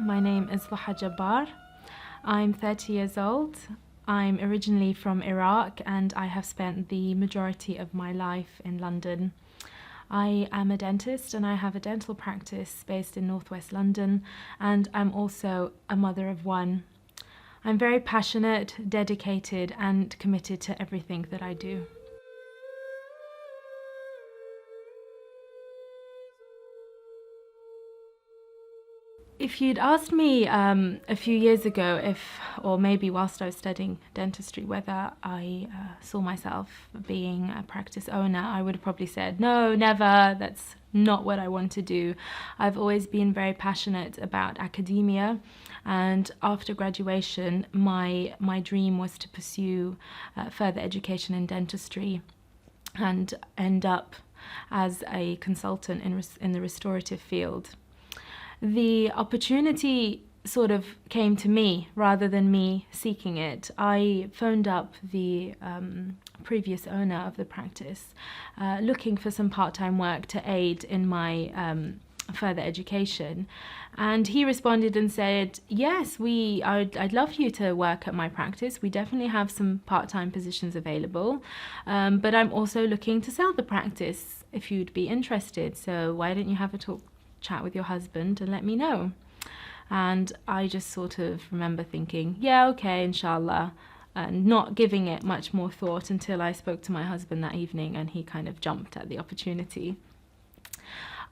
My name is Thuha Jabbar. I'm 30 years old. I'm originally from Iraq and I have spent the majority of my life in London. I am a dentist and I have a dental practice based in northwest London, and I'm also a mother of one. I'm very passionate, dedicated and committed to everything that I do. If you'd asked me a few years ago, or maybe whilst I was studying dentistry, whether I saw myself being a practice owner, I would have probably said, no, never, that's not what I want to do. I've always been very passionate about academia, and after graduation, my dream was to pursue further education in dentistry and end up as a consultant in the restorative field. The opportunity sort of came to me rather than me seeking it. I phoned up the previous owner of the practice looking for some part-time work to aid in my further education, and he responded and said, yes, I'd love you to work at my practice. We definitely have some part-time positions available, but I'm also looking to sell the practice if you'd be interested, so why don't you have a chat with your husband and let me know. And I just sort of remember thinking, yeah, okay, inshallah, and not giving it much more thought until I spoke to my husband that evening and he kind of jumped at the opportunity.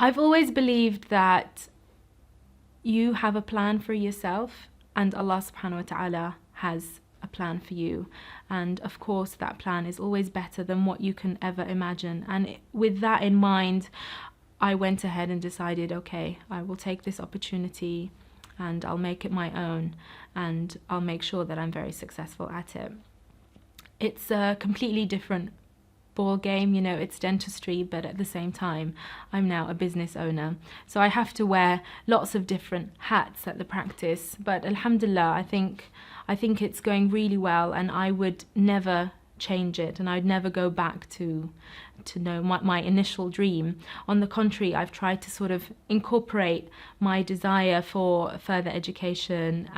I've always believed that you have a plan for yourself and Allah subhanahu wa ta'ala has a plan for you, and of course that plan is always better than what you can ever imagine. And with that in mind, I went ahead and decided, okay, I will take this opportunity and I'll make it my own, and I'll make sure that I'm very successful at it. It's a completely different ball game, you know, it's dentistry, but at the same time, I'm now a business owner. So I have to wear lots of different hats at the practice, but alhamdulillah, I think it's going really well, and I would never change it, and I'd never go back to know my initial dream. On the contrary, I've tried to sort of incorporate my desire for further education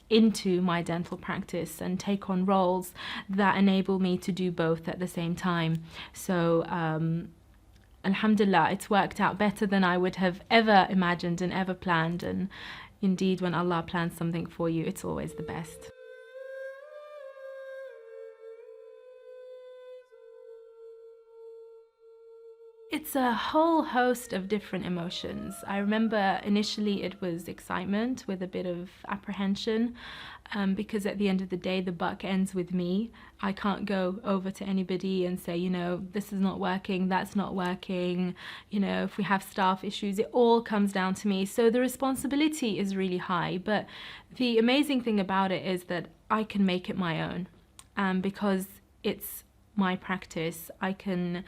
into my dental practice and take on roles that enable me to do both at the same time. So alhamdulillah, it's worked out better than I would have ever imagined and ever planned, and indeed when Allah plans something for you, it's always the best. It's a whole host of different emotions. I remember initially it was excitement with a bit of apprehension, because at the end of the day the buck ends with me. I can't go over to anybody and say, you know, this is not working, that's not working, you know, if we have staff issues, it all comes down to me. So the responsibility is really high, but the amazing thing about it is that I can make it my own, because it's my practice. I can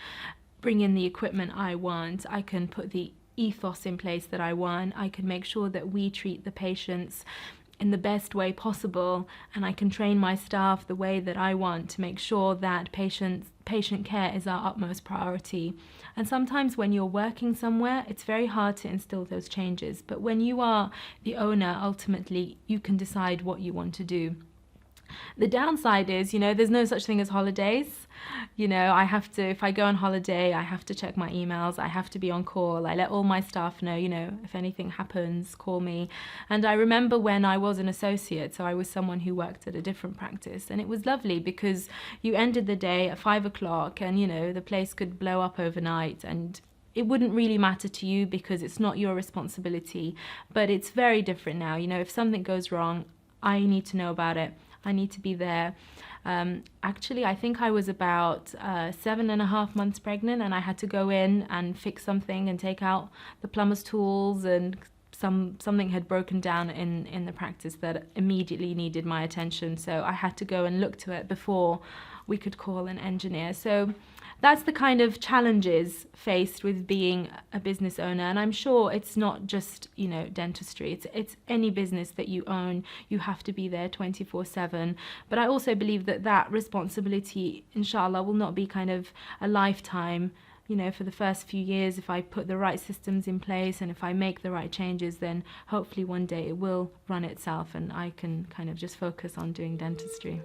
bring in the equipment I want, I can put the ethos in place that I want, I can make sure that we treat the patients in the best way possible, and I can train my staff the way that I want to make sure that patient care is our utmost priority. And sometimes when you're working somewhere, it's very hard to instill those changes, but when you are the owner, ultimately you can decide what you want to do. The downside is, you know, there's no such thing as holidays. You know, if I go on holiday, I have to check my emails, I have to be on call, I let all my staff know, you know, if anything happens, call me. And I remember when I was an associate, so I was someone who worked at a different practice, and it was lovely because you ended the day at 5 o'clock and, you know, the place could blow up overnight and it wouldn't really matter to you because it's not your responsibility. But it's very different now. You know, if something goes wrong, I need to know about it. I need to be there. Actually, I think I was about 7.5 months pregnant, and I had to go in and fix something and take out the plumber's tools, and something had broken down in the practice that immediately needed my attention. So I had to go and look to it before we could call an engineer. So that's the kind of challenges faced with being a business owner. And I'm sure it's not just, you know, dentistry. It's any business that you own. You have to be there 24/7. But I also believe that responsibility, inshallah, will not be kind of a lifetime, for the first few years, if I put the right systems in place and if I make the right changes, then hopefully one day it will run itself and I can kind of just focus on doing dentistry.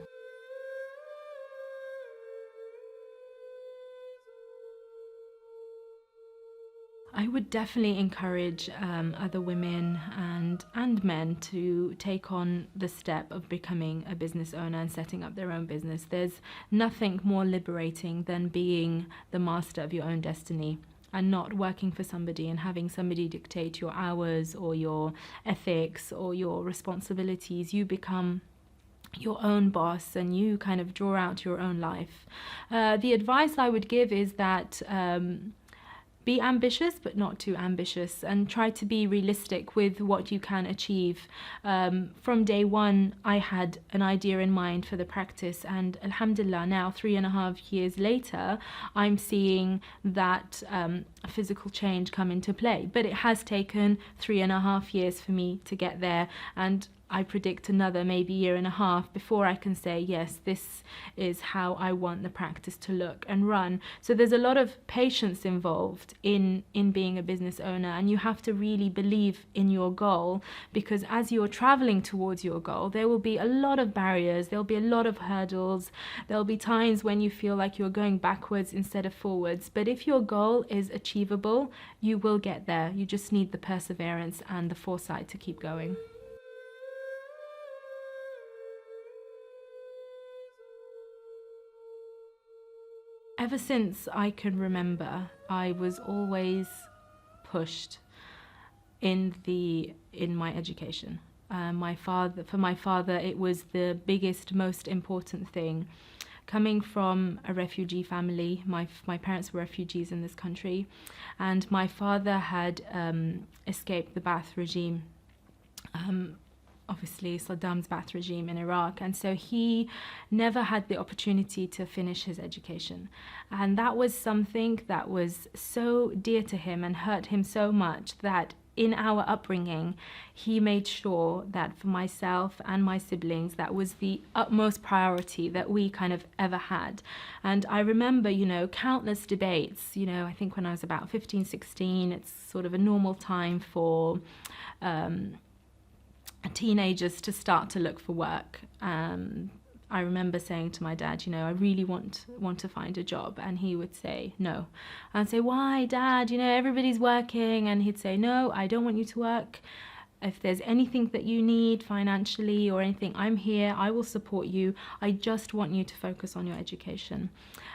I would definitely encourage other women and men to take on the step of becoming a business owner and setting up their own business. There's nothing more liberating than being the master of your own destiny and not working for somebody and having somebody dictate your hours or your ethics or your responsibilities. You become your own boss and you kind of draw out your own life. The advice I would give is that be ambitious, but not too ambitious, and try to be realistic with what you can achieve. From day one, I had an idea in mind for the practice, and alhamdulillah, now 3.5 years later, I'm seeing that physical change come into play. But it has taken 3.5 years for me to get there, and I predict another maybe 1.5 years before I can say, yes, this is how I want the practice to look and run. So there's a lot of patience involved in being a business owner, and you have to really believe in your goal, because as you're traveling towards your goal, there will be a lot of barriers, there'll be a lot of hurdles, there'll be times when you feel like you're going backwards instead of forwards. But if your goal is achievable, you will get there. You just need the perseverance and the foresight to keep going. Ever since I can remember, I was always pushed in my education. For my father, it was the biggest, most important thing. Coming from a refugee family, my parents were refugees in this country, and my father had escaped the Ba'ath regime. Obviously Saddam's Ba'ath regime in Iraq, and so he never had the opportunity to finish his education, and that was something that was so dear to him and hurt him so much that in our upbringing he made sure that for myself and my siblings that was the utmost priority that we kind of ever had. And I remember countless debates. I think when I was about 15, 16, it's sort of a normal time for teenagers to start to look for work. I remember saying to my dad, I really want to find a job, and he would say no. I'd say, why, Dad? Everybody's working. And he'd say, no, I don't want you to work. If there's anything that you need financially or anything, I'm here, I will support you. I just want you to focus on your education.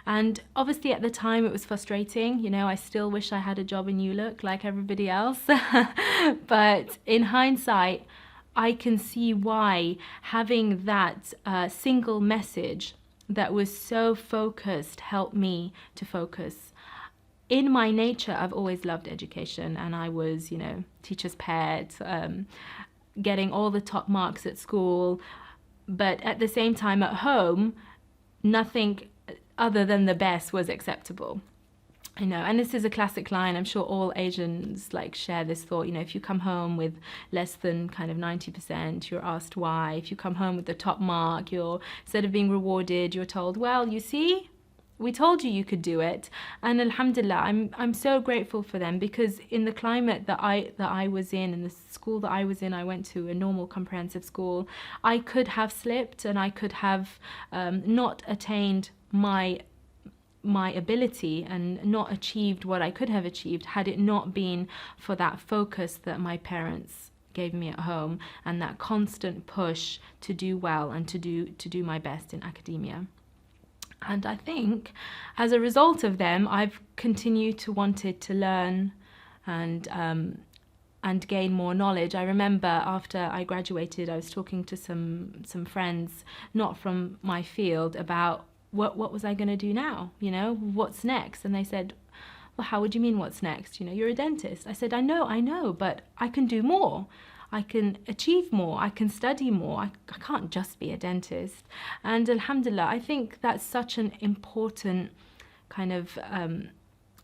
And obviously at the time it was frustrating. I still wish I had a job in ULUK like everybody else. But in hindsight, I can see why having that single message that was so focused helped me to focus. In my nature, I've always loved education, and I was, teacher's pet, getting all the top marks at school. But at the same time at home, nothing other than the best was acceptable. And this is a classic line. I'm sure all Asians share this thought. If you come home with less than kind of 90%, you're asked why. If you come home with the top mark, instead of being rewarded, you're told, well, you see, we told you could do it. And alhamdulillah, I'm so grateful for them, because in the climate that I was in the school that I was in, I went to a normal comprehensive school. I could have slipped, and I could have not attained my ability and not achieved what I could have achieved had it not been for that focus that my parents gave me at home and that constant push to do well and to do my best in academia. And I think as a result of them, I've continued to wanted to learn and gain more knowledge. I remember after I graduated, I was talking to some friends, not from my field, about what was I going to do now? What's next? And they said, well, how would you mean what's next? You're a dentist. I said, I know, but I can do more. I can achieve more. I can study more. I can't just be a dentist. And alhamdulillah, I think that's such an important kind of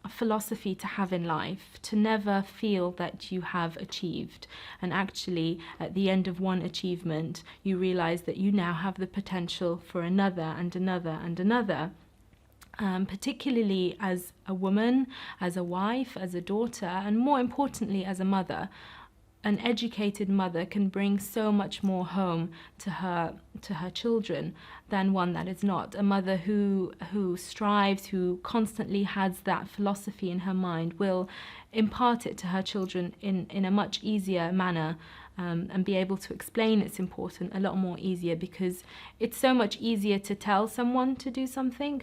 philosophy to have in life, to never feel that you have achieved, and actually at the end of one achievement you realize that you now have the potential for another and another and another. particularly as a woman, as a wife, as a daughter, and more importantly, as a mother. An educated mother can bring so much more home to her children than one that is not. A mother who strives, who constantly has that philosophy in her mind, will impart it to her children in a much easier manner, and be able to explain it's important a lot more easier, because it's so much easier to tell someone to do something.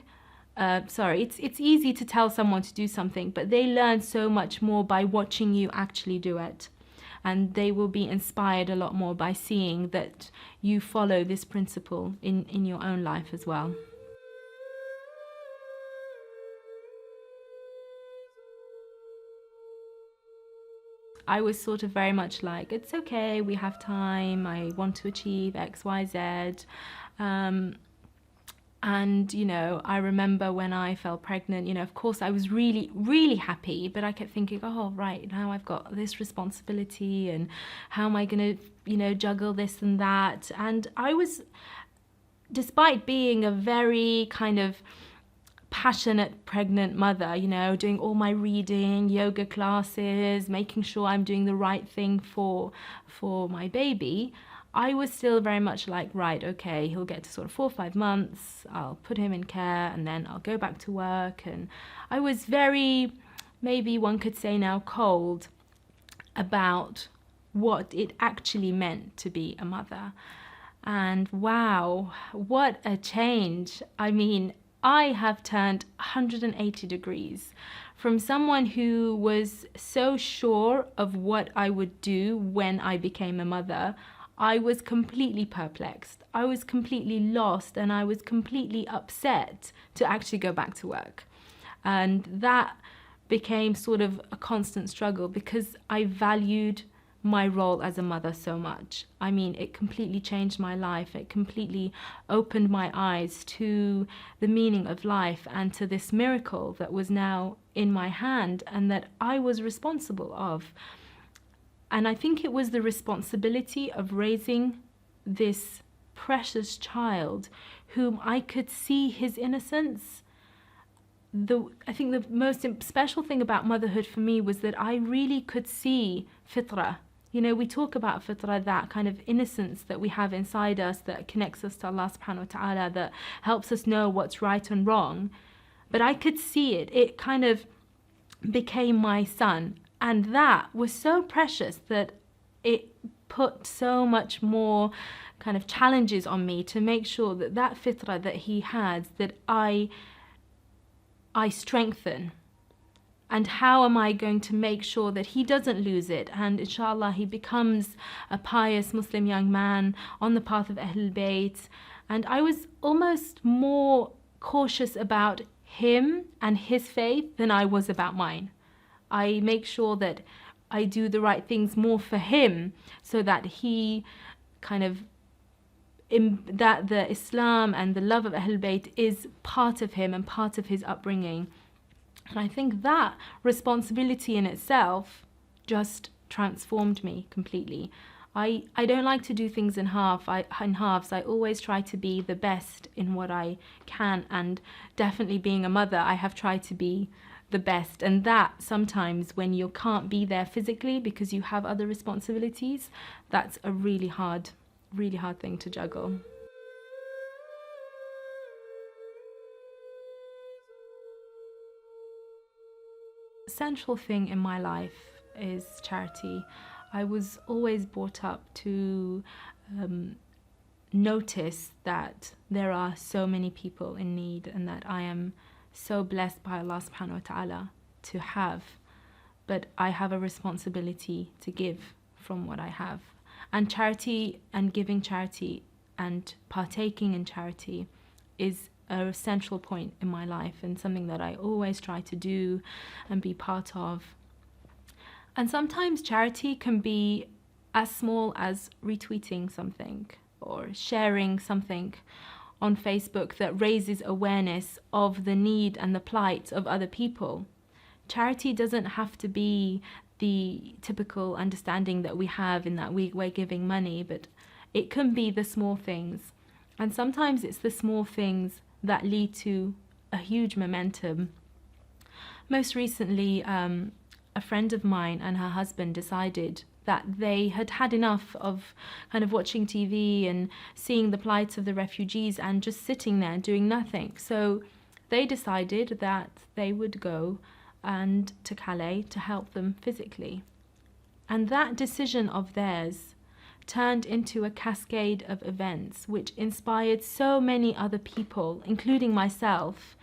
It's easy to tell someone to do something, but they learn so much more by watching you actually do it. And they will be inspired a lot more by seeing that you follow this principle in your own life as well. I was sort of very much like, it's okay, we have time, I want to achieve X, Y, Z. And, I remember when I fell pregnant, of course I was really, really happy, but I kept thinking, oh, right, now I've got this responsibility and how am I going to, juggle this and that? And I was, despite being a very kind of passionate pregnant mother, doing all my reading, yoga classes, making sure I'm doing the right thing for my baby, I was still very much like, right, okay, he'll get to sort of 4 or 5 months, I'll put him in care and then I'll go back to work. And I was very, maybe one could say now, cold about what it actually meant to be a mother. And wow, what a change. I mean, I have turned 180 degrees from someone who was so sure of what I would do when I became a mother. I was completely perplexed. I was completely lost, and I was completely upset to actually go back to work. And that became sort of a constant struggle because I valued my role as a mother so much. I mean, it completely changed my life. It completely opened my eyes to the meaning of life and to this miracle that was now in my hand and that I was responsible of. And I think it was the responsibility of raising this precious child whom I could see his innocence. I think the most special thing about motherhood for me was that I really could see fitrah. We talk about fitrah, that kind of innocence that we have inside us that connects us to Allah subhanahu wa ta'ala, that helps us know what's right and wrong. But I could see it. It kind of became my son. And that was so precious that it put so much more kind of challenges on me to make sure that that fitrah that he has, that I strengthen. And how am I going to make sure that he doesn't lose it? And inshallah, he becomes a pious Muslim young man on the path of Ahlulbayt. And I was almost more cautious about him and his faith than I was about mine. I make sure that I do the right things more for him so that he kind of, that the Islam and the love of Ahlulbayt is part of him and part of his upbringing. And I think that responsibility in itself just transformed me completely. I don't like to do things in halves. I always try to be the best in what I can, and definitely being a mother, I have tried to be the best. And that sometimes when you can't be there physically because you have other responsibilities, that's a really hard thing to juggle. Central thing in my life is charity. I was always brought up to notice that there are so many people in need and that I am so blessed by Allah subhanahu wa ta'ala to have, but I have a responsibility to give from what I have. And charity and giving charity and partaking in charity is a central point in my life and something that I always try to do and be part of. And sometimes charity can be as small as retweeting something or sharing something on Facebook that raises awareness of the need and the plight of other people. Charity doesn't have to be the typical understanding that we have in that we're giving money, but it can be the small things. And sometimes it's the small things that lead to a huge momentum. Most recently, a friend of mine and her husband decided that they had had enough of kind of watching TV and seeing the plight of the refugees and just sitting there doing nothing. So they decided that they would go and to Calais to help them physically. And that decision of theirs turned into a cascade of events which inspired so many other people, including myself,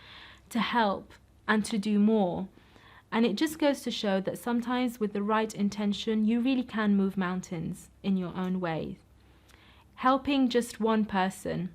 to help and to do more. And it just goes to show that sometimes with the right intention, you really can move mountains in your own way. Helping just one person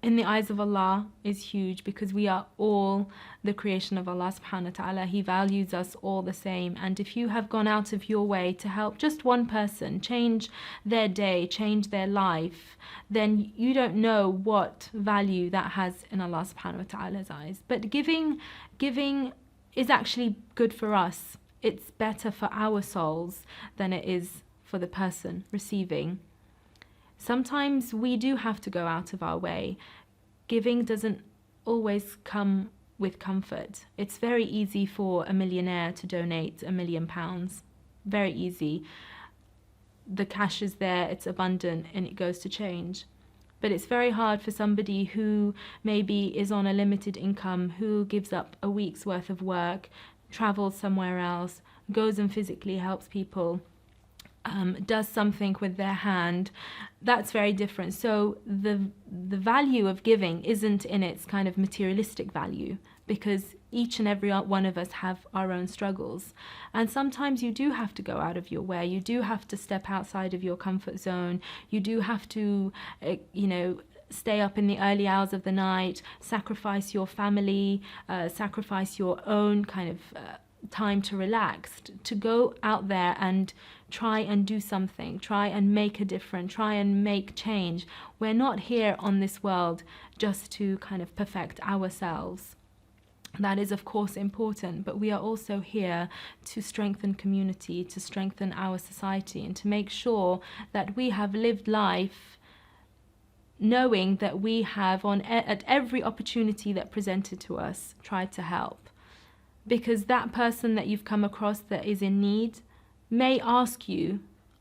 in the eyes of Allah is huge, because we are all the creation of Allah subhanahu wa ta'ala. He values us all the same. And if you have gone out of your way to help just one person change their day, change their life, then you don't know what value that has in Allah subhanahu wa ta'ala's eyes. But giving is actually good for us. It's better for our souls than it is for the person receiving. Sometimes we do have to go out of our way. Giving doesn't always come with comfort. It's very easy for a millionaire to donate £1 million. Very easy. The cash is there, it's abundant, and it goes to change. But it's very hard for somebody who maybe is on a limited income, who gives up a week's worth of work, travels somewhere else, goes and physically helps people, does something with their hand. That's very different. So the value of giving isn't in its kind of materialistic value, because each and every one of us have our own struggles. And sometimes you do have to go out of your way. You do have to step outside of your comfort zone. You do have to, stay up in the early hours of the night, sacrifice your family, sacrifice your own kind of time to relax, to go out there and try and do something, try and make a difference, try and make change. We're not here on this world just to kind of perfect ourselves. That is, of course, important, but we are also here to strengthen community, to strengthen our society, and to make sure that we have lived life knowing that we have, at every opportunity that presented to us, tried to help. Because that person that you've come across that is in need may ask you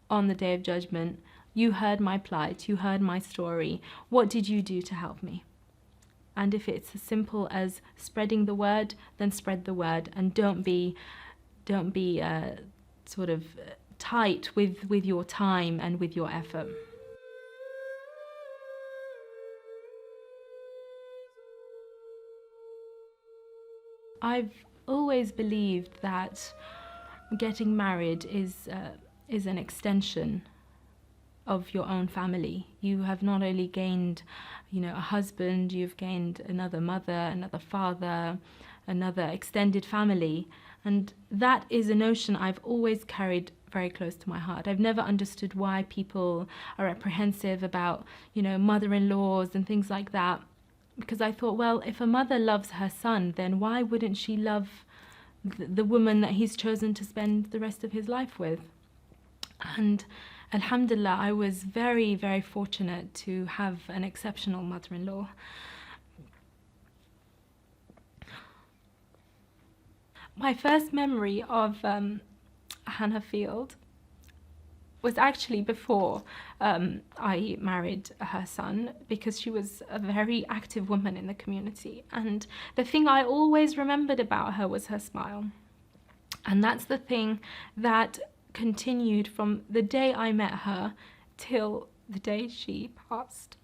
on the Day of Judgment, you heard my plight, you heard my story, what did you do to help me? And if it's as simple as spreading the word, then spread the word, and don't be sort of tight with your time and with your effort. I've always believed that getting married is an extension of your own family. You have not only gained, a husband, you've gained another mother, another father, another extended family. And that is a notion I've always carried very close to my heart. I've never understood why people are apprehensive about, mother-in-laws and things like that. Because I thought, well, if a mother loves her son, then why wouldn't she love the woman that he's chosen to spend the rest of his life with? And alhamdulillah, I was very, very fortunate to have an exceptional mother-in-law. My first memory of Hannah Field was actually before I married her son, because she was a very active woman in the community. And the thing I always remembered about her was her smile. And that's the thing that continued from the day I met her till the day she passed.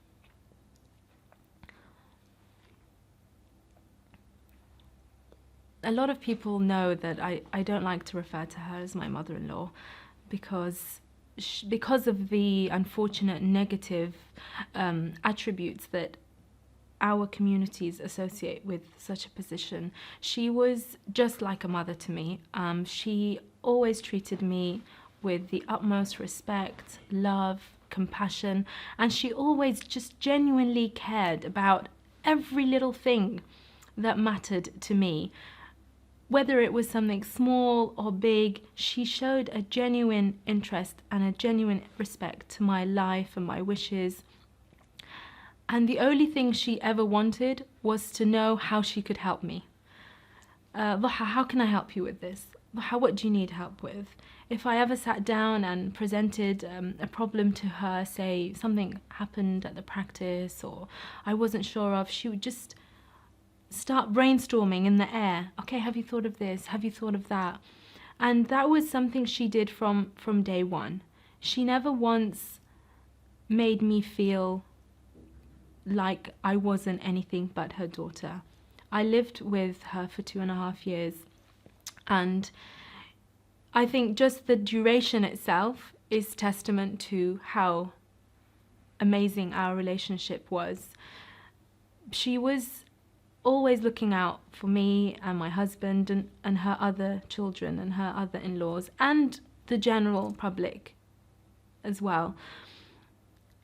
A lot of people know that I don't like to refer to her as my mother-in-law, because of the unfortunate negative attributes that our communities associate with such a position. She was just like a mother to me. She always treated me with the utmost respect, love, compassion, and she always just genuinely cared about every little thing that mattered to me. Whether it was something small or big, she showed a genuine interest and a genuine respect to my life and my wishes. And the only thing she ever wanted was to know how she could help me. Dhuha, how can I help you with this? Dhuha, what do you need help with? If I ever sat down and presented a problem to her, say something happened at the practice or I wasn't sure of, she would just start brainstorming in the air. Okay, have you thought of this? Have you thought of that? And that was something she did from day one. She never once made me feel like I wasn't anything but her daughter. I lived with her for 2.5 years, and I think just the duration itself is testament to how amazing our relationship was. She was always looking out for me and my husband and her other children and her other in-laws and the general public as well.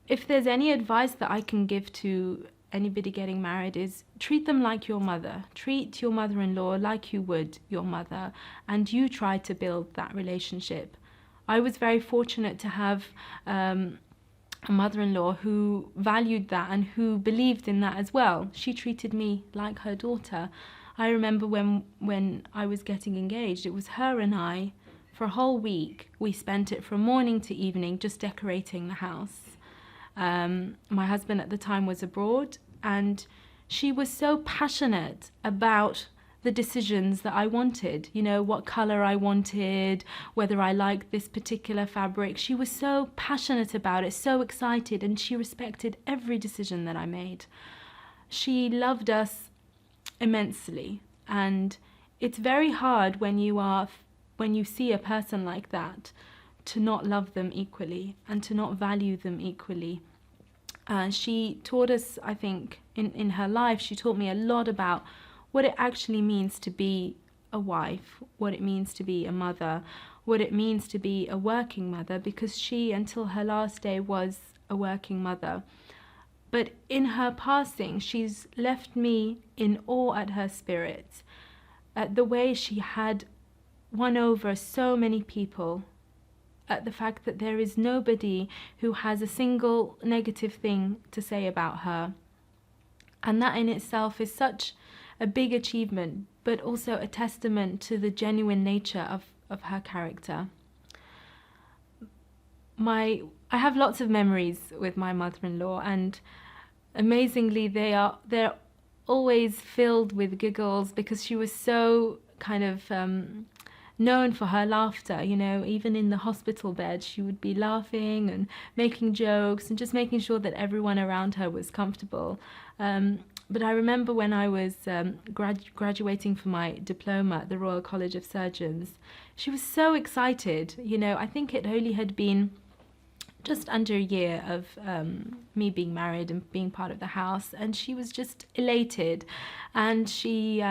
If there's any advice that I can give to anybody getting married is treat them like your mother. Treat your mother-in-law like you would your mother, and you try to build that relationship. I was very fortunate to have a mother-in-law who valued that and who believed in that as well. She treated me like her daughter. I remember when I was getting engaged, it was her and I, for a whole week, we spent it from morning to evening just decorating the house. My husband at the time was abroad, and she was so passionate about the decisions that I wanted, you know, what color I wanted, whether I liked this particular fabric. She was so passionate about it, so excited, and she respected every decision that I made. She loved us immensely, and it's very hard when you see a person like that to not love them equally and to not value them equally. She taught us, I think, in her life, she taught me a lot about what it actually means to be a wife, what it means to be a mother, what it means to be a working mother, because she, until her last day, was a working mother. But in her passing, she's left me in awe at her spirit, at the way she had won over so many people, at the fact that there is nobody who has a single negative thing to say about her. And that in itself is such a big achievement, but also a testament to the genuine nature of her character. I have lots of memories with my mother-in-law, and amazingly they're always filled with giggles, because she was so kind of known for her laughter. You know, even in the hospital bed she would be laughing and making jokes and just making sure that everyone around her was comfortable. But I remember when I was graduating for my diploma at the Royal College of Surgeons, she was so excited. You know, I think it only had been just under a year of me being married and being part of the house, and she was just elated. And she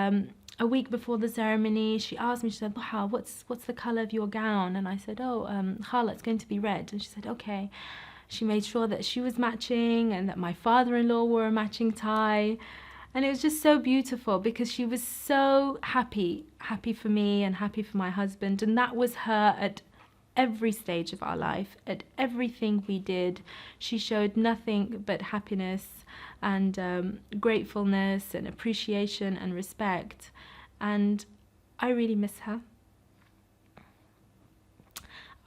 a week before the ceremony, she asked me, she said, "Dhuha, what's the colour of your gown?" And I said, "Oh, Khala, it's going to be red." And she said, "Okay." She made sure that she was matching and that my father-in-law wore a matching tie. And it was just so beautiful, because she was so happy for me and happy for my husband. And that was her at every stage of our life, at everything we did. She showed nothing but happiness and gratefulness and appreciation and respect. And I really miss her.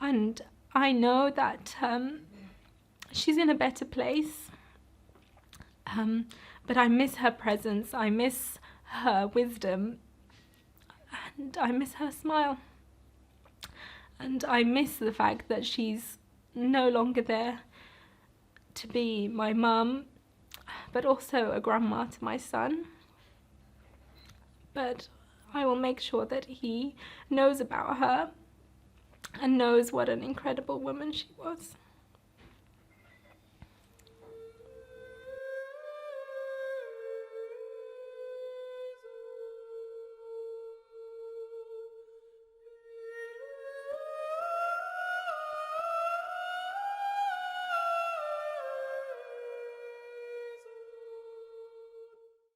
And I know that she's in a better place. But I miss her presence, I miss her wisdom, and I miss her smile. And I miss the fact that she's no longer there to be my mum, but also a grandma to my son. But I will make sure that he knows about her and knows what an incredible woman she was.